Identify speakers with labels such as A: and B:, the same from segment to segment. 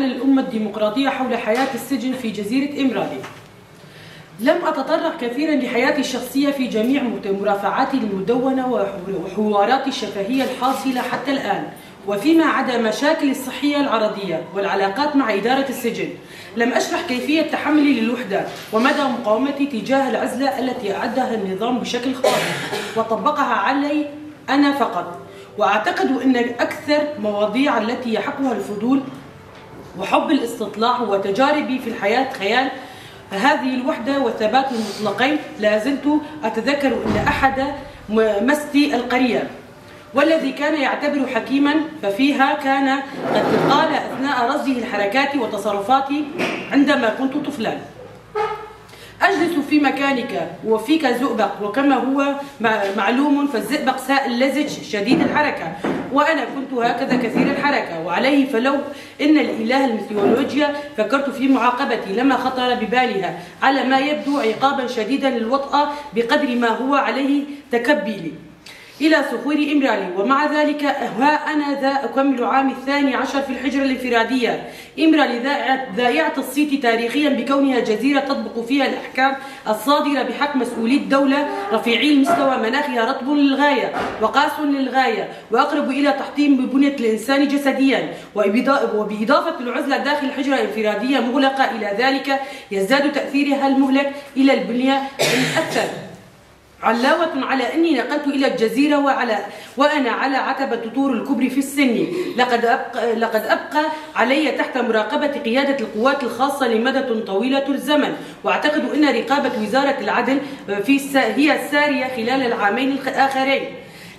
A: خيال الأمة الديمقراطية حول حياة السجن في جزيرة إمرالي. لم أتطرق كثيرا لحياتي الشخصية في جميع مرافعاتي المدونة وحواراتي الشفهية الحاصلة حتى الآن، وفيما عدا مشاكل الصحية العرضية والعلاقات مع إدارة السجن. لم أشرح كيفية تحملي للوحدة ومدى مقاومتي تجاه العزلة التي أعدها النظام بشكل خاطئ وطبقها علي أنا فقط. وأعتقد أن أكثر مواضيع التي يحقها الفضول وحب الاستطلاع وتجاربي في الحياة خيال هذه الوحدة والثبات المطلقين. لا زلت أتذكر أن أحد مستي القرية والذي كان يعتبر حكيما ففيها كان قد قال أثناء رصده الحركات وتصرفاتي عندما كنت طفلا: أجلس في مكانك وفيك زئبق، وكما هو معلوم فالزئبق سائل لزج شديد الحركة، وأنا كنت هكذا كثير الحركة. وعليه فلو إن الإله الميثولوجيا فكرت في معاقبتي لما خطر ببالها على ما يبدو عقابا شديدا للوطأة بقدر ما هو عليه تكبيلي إلى صخور إمرالي. ومع ذلك ها أنا ذا أكمل عامي 12 في الحجرة الانفرادية. إمرالي ذائعة الصيت تاريخيا بكونها جزيرة تطبق فيها الأحكام الصادرة بحق مسؤولي الدولة رفيعي المستوى، مناخها رطب للغاية وقاس للغاية وأقرب إلى تحطيم ببنية الإنسان جسديا، وبإضافة العزلة داخل الحجرة الانفرادية مغلقة إلى ذلك يزداد تأثيرها المهلك إلى البنية المؤثر. علاوة على أني نقلت إلى الجزيرة وأنا على عتبة طور الكبر في السن، لقد أبقى علي تحت مراقبة قيادة القوات الخاصة لمدة طويلة الزمن. وأعتقد أن رقابة وزارة العدل هي السارية خلال العامين الآخرين.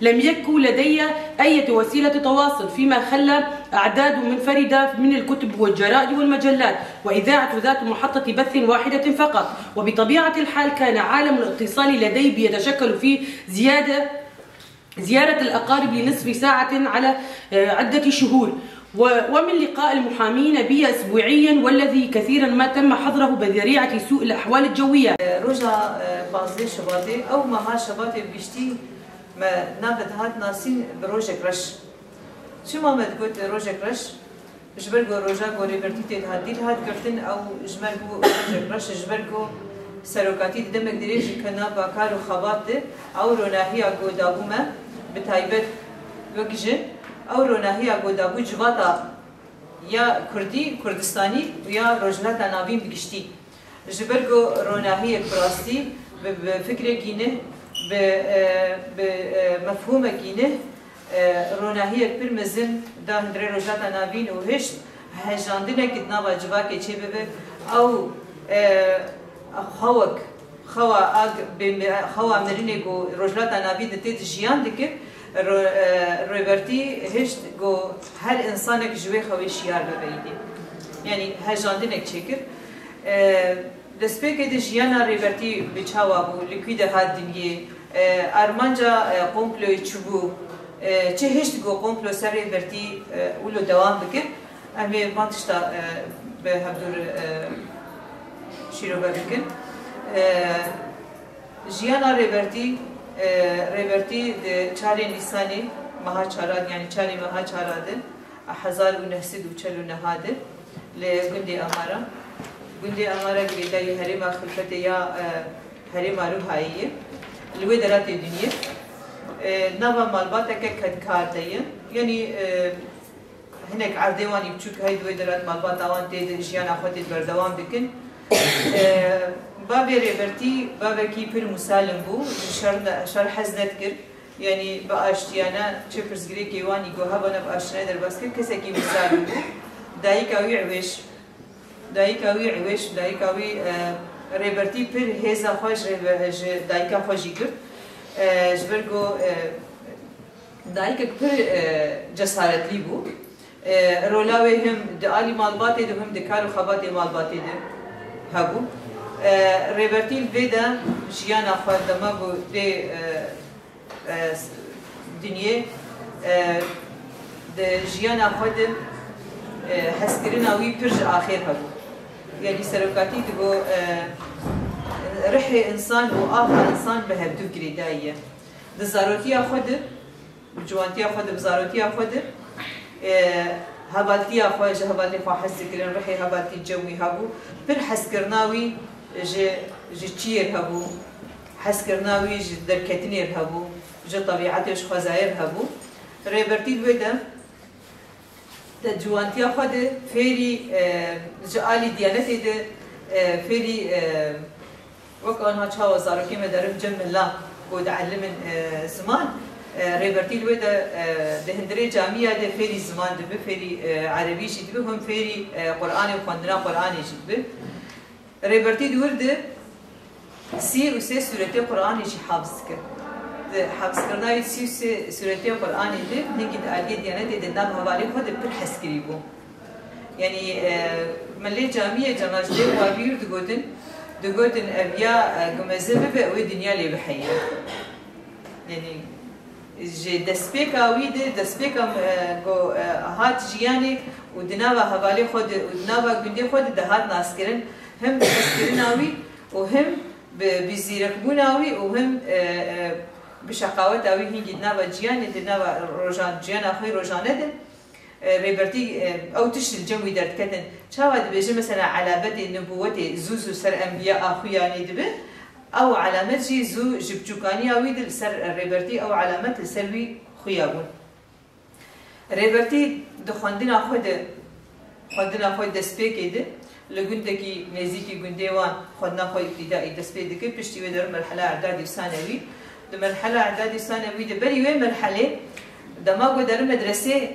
A: لم يكن لدي أي وسيلة تواصل، فيما خلى أعداد منفردة من الكتب والجرائد والمجلات وإذاعة ذات محطة بث واحدة فقط. وبطبيعة الحال كان عالم الاتصال لدي بيتشكل في زيارة الأقارب لنصف ساعة على عدة شهور، ومن لقاء المحامين بي أسبوعيا، والذي كثيرا ما تم حظره بذريعة سوء الأحوال الجوية.
B: روجا بازي شباتي أو مها شباتي بيشتي ما نابت هات ناسين بروجك رش. شو ما متقول روجك رش؟ جبرجو روجا قوري برتيتي هاديد هاد قرتن أو جمرجو روجك رش جبرجو سروكاتي دمك دريج كنا بكار وخبات أو روناهيا قودابوما بتايبت وكجن أو روناهيا قودابو جواتا يا كردي كردستاني ويا روجلاتا نابين بقشتي. جبرجو روناهيا براستي بفكرة جينه بمفهوم كينه روناهية برمزن ده هندري رجعت نابين وهش هجاندنا كتنا واجباك يشبه أو خوك خوا خوا مريني جو رجعت نابين تيت جيان دك روبرتي هش جو هر إنسانك جوي خوي شيار ببيدي يعني هجاندنا كشكر دسپیک دیجیانا ریبرتی بچه‌ها بود لیکوید هاد دنیه ارمانجا قمپلوی چوبو چه هشت گو قمپلو سر ریبرتی ولو دوام بکر امی بانتشتا به هبدور شیرو بکر جیانا ریبرتی چاری نیسانی مها چاراد یعنی چاری مها چاراده 1949 لگندی آمارا گندی آمارا گریدای هریم خلفته یا هریم روحاییه لوی درات دنیا نوا مالباتا که کد کار دیه یعنی هنک عردوانی بچوک های دوی درات مالباتا وان تید جیان آخوتی بردوام بکن بابی ریبرتی بابی کی پر مسالم بو شر حزنت کرد یعنی با آشتیانا چه پرسگری کیوانی گوها بنا با آشتیانه در باز کرد کسی کی مسالم بو دایی کاوی عویش دایی کاوی ریبرتی پر هزا خوش دایی کا خوشی کرد جبرگو دایی که پر جسارتلی بو رولاوی هم دعالی مالباتی ده هم دکار و خباتی مالباتی ده هبو ریبرتی الویدا جیان آخواد دما بو ده دنیا ده جیان آخواد حسکرین آوی پرج آخر هبو يعني سرقاتي تقول رحي إنسان وآخر إنسان بهبدو قريداية دزاروتي أخذ بجوانتي أخذ بزاروتي أخذ هبالتي أخوي هبالتي خو حس كرين رحي هبالتي الجوي هبو بر حس كرناوي ج تشير هبو حس كرناوي ج دركتنير هبو ج طبيعتي وش خزاير هبو ريبرتي الودا تجوانتي أخوي فيري جالي ديانتي ده فيري وكأنها شهوة صاروا كيما دارم جم الله قد علمن زمان ريبرتي الودا دهندري جامعة ده فيري زمان ده فيري عربي شيء ده هم فيري قرآن وخندنا قرآن شيء ده ريبرتي الورد سي وسي سورة القرآن شيء حافظ كر حافظ كرنا سي وسي سورة القرآن ده نجد أجد يعني ده نام هوالي خود بتحس كريبو يعني ملي جامعة جماعة ده وابير دقودن أبيا جمزة بقى دنيا اللي بحية يعني جي دسبيكا ويد دسبيكا جو هات جياني ودناوا هوالي خود ودناوا جندي خود دهات ناسكرن هم بسكرناوي وهم بزيركبوناوي وهم بشقاوت أوي هنجي دناوا جياني دناوا روجان جيان أخوي روجانة ريبرتي أو تشل الجو درت كتن شاهد بيجي مثلا على بدء النبوة زوزو سر أنبياء أخويا ندبه أو علامات جي زو جبجوكاني أويد سر ريبرتي أو علامات السلوي خيابون ريبرتي دخندنا خود دسبيك ده لجندكي نزيكي جنديوان خدنا خود ابتدائي دسبيك ده بشتي ودر مرحلة إعدادي وثانوي ده مرحلة إعدادي وثانوي ده بري وين مرحلة ده ما قدر مدرسة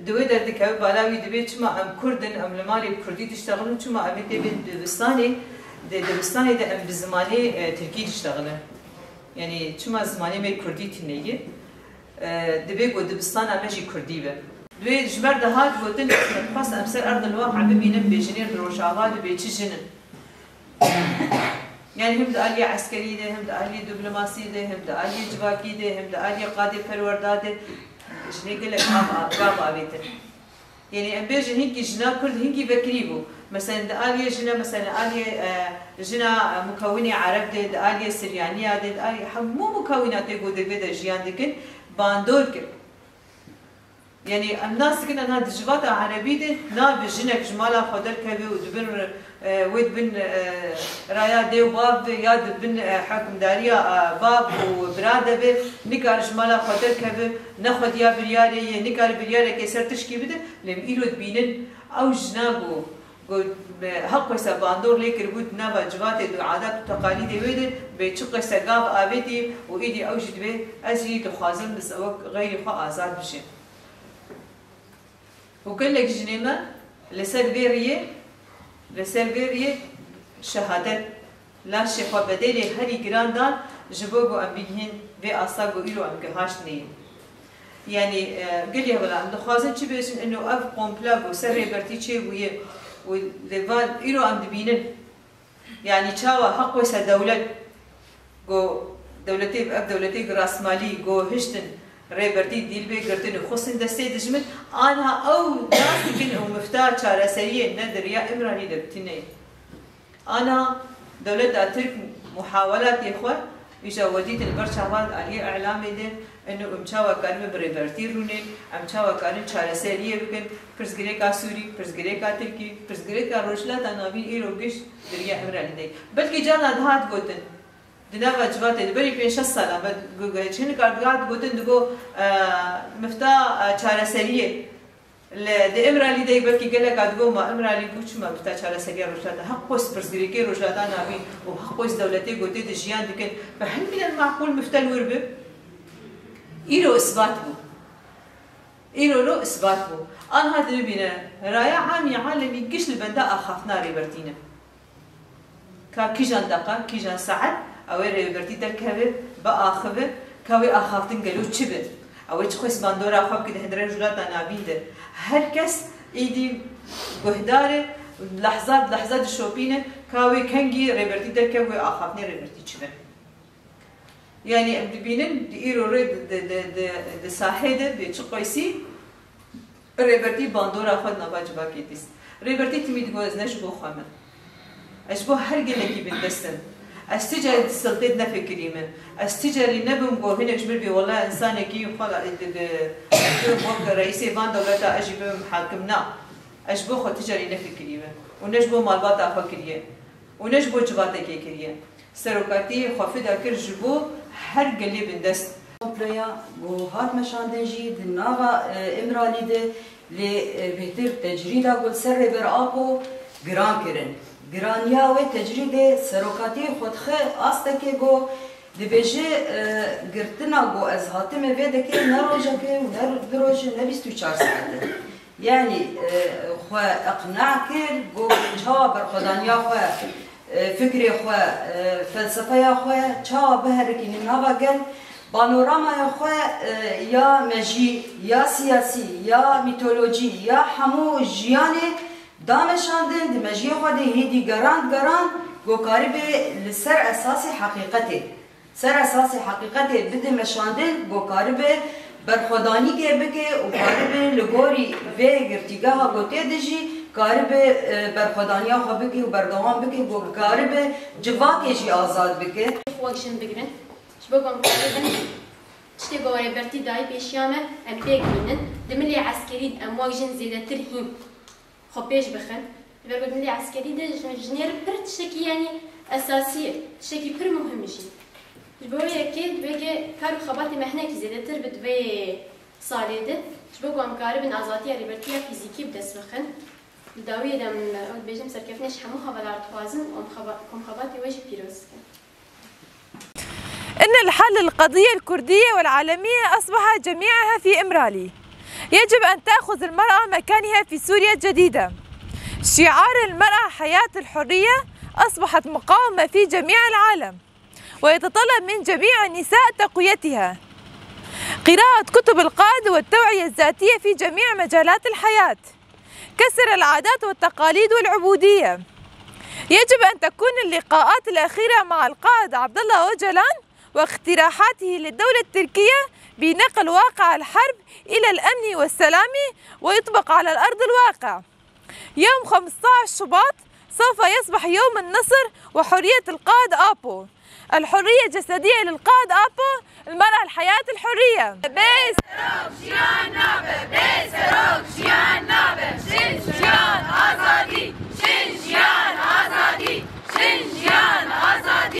B: دوی در دکه بالاوی دبی چما ام کردن ام لمالی کردی تشتغلن چما ام دبی دبستانی دبستانی ده ام بزمانی ترکی تشتغلن یعنی چما زمانی می کردی تنیه دبی گو دبستان امجی کردی به دوی جبر ده هات گوتن خاص امسر ارض الواقع ببینم بجنیر روشاوا دبی چی جنن يعني هم دالية عسكرية هم دالية دبلوماسية هم دالية جواكية هم دالية قادة پرورداده جنيه قال لك قام أبيتر يعني أمبيج هنكي جنا كل هنكي بكريبو مثلا دالية جنا مثلا آلية جنا مكونة عرب ده آلية سريانية ده آلية مو مكونات يقول ده بده جيان دكن باندور كر يعني الناس كنا أنا دجوات عربي ده نا بجنك جمالا خدر كبي ودبن ود بن رايا دي وباب ياد بن حكم داريا باب وبراده به نكار جمالا خدر كبي ناخد يا برياري نكار برياري كسر تشكي بده لم يرد بينن او جنابو حق سباندور ليكر بود نبا جوات عادات وتقاليد ويد بيتشق سقاف ابيتي وايدي اوجد به ازي دخازن بسوق غير خا ازاد بشي وكل لك جنيمه لسلبيريه شهادت لا شفا بدلی هری گراندان جبوگو ام بیگهن و آساگو ایرو ام گهاش نیم یعنی قلیه ولا ام دخوازن چی بیشن انو اف قومپلاگو سر ریبرتی چی بویه و لیوان ایرو ام دبینن يعني تشاوا حق وسا دولة جو دولتي راسمالي جو هشتن ريبرتي ديل بي قرتن خصن دستي دجمت أنا أو ناس يمكن مفتاح شارع سريع ندر يا إمراني دبتني أنا دولة أترك محاولات إخوة إيش وديت البرشاوات عليه إعلامي ده إنه أمشاوا كانوا بريبرتي رونين أمشاوا كانوا شارع سريع بكن برزقريكا سوري برزقريكا تركي برزقريكا روشلات أنا بين إيروبيش دريا إمراني ده بلكي جانا دهات قوتن دنابا جوات دبري في 6 سنة بعد شنو قاعد قوتن دقو مفتاح شارع سريع ده إمرالي ده بلكي قال لك قاعد ما إمرالي بوش ما مفتاح شارع سريع روشلات حقوس برزقريكي روشلات أنا بين وحقوس دولتي قوتي دجيان دكن فهل من المعقول مفتاح الوربة إيرو إثبات بو إيرو رو إثبات بو أنا هذا اللي بينا رايا عامي عالمي قش البنداء أخافنا ريبرتينا كيجان دقة كيجان ساعات أو ريبرتي دركبه بآخبه كوي آخافتن قالوا تشبه أو تخص باندورا خاب كده هدري رجلات أنا بيده هركس إيدي جهداره لحظات الشوبينه كوي كنجي ريبرتي دركبه آخافتني ريبرتي تشبه يعني بينن ديرو ريد د ساحده بيتشقيسي ريبرتي باندورا خد نباج باكيتس ريبرتي تميد جوز نشبو خامن أشبه هرجع لكي بندسن استجار السلطات نفكري من استجار النبم جو هنا جبر بي والله إنسان كي يخلق وك رئيس فان دولتا أجي بمحاكمنا أجبو خو تجاري نفكريه ونجبو مالبات أفكريه ونجبو جباتك كريه سروكاتي خفيدا كر جبو هر قلي بندست
C: بريا وهات مشاندن جي دناغا امرالي ده لبهتر تجريدا قل سر برآبو گران کرن گرانیا و تجرید سروکاتی خودخه آستکه گو دبیجه گرتنا گو از هاتم ویده که نروجه که نروجه نبیستو 4 ساعته یعنی خو اقناع کر گو چا برخدانیا خو فکر خو فلسفه خو چا بهرکی نوا گل بانوراما خو یا مجی یا سیاسی یا میتولوژی یا همو جیانه دامشاندن دمجی خود هیدی گراند گوکاری به لسر اساس حقیقته سر اساس حقیقته بده مشاندن گوکاری به برخودانی که بکه و کاری به لگوری و گرتیگاه گوته دجی کاری به برخودانی ها بکه و بردوام بکه گوکاری به جواکه جی آزاد بکه
D: خواهشن بگیرن شبکم کردن چه گواره برتی دای پیشیامه ام بگیرن دملی عسکری ام واجن زیاده ترهیم خب پیش بخن بقول ملي عسكري ده جنير برد شكي يعني أساسية شكي بر مهم شيء جبوي أكيد بيجي كارو خباتي مهنك زيادة تربط بي صالي ده جبوي أم كارو بن أزاتية ريبرتية فيزيكي بدس بخن الداوية دم بيجم سركفنش حموها ولا توازن أم خباتي وجه بيروز
E: إن الحل القضية الكردية والعالمية أصبح جميعها في إمرالي. يجب أن تأخذ المرأة مكانها في سوريا الجديدة. شعار المرأة حياة الحرية أصبحت مقاومة في جميع العالم، ويتطلب من جميع النساء تقويتها. قراءة كتب القائد والتوعية الذاتية في جميع مجالات الحياة. كسر العادات والتقاليد والعبودية. يجب أن تكون اللقاءات الأخيرة مع القائد عبد الله أوجلان واقتراحاته للدولة التركية بنقل واقع الحرب إلى الأمن والسلام ويطبق على الأرض الواقع. يوم 15 شباط سوف يصبح يوم النصر وحرية القائد آبو. الحرية الجسدية للقائد آبو، المرأة الحياة الحرية.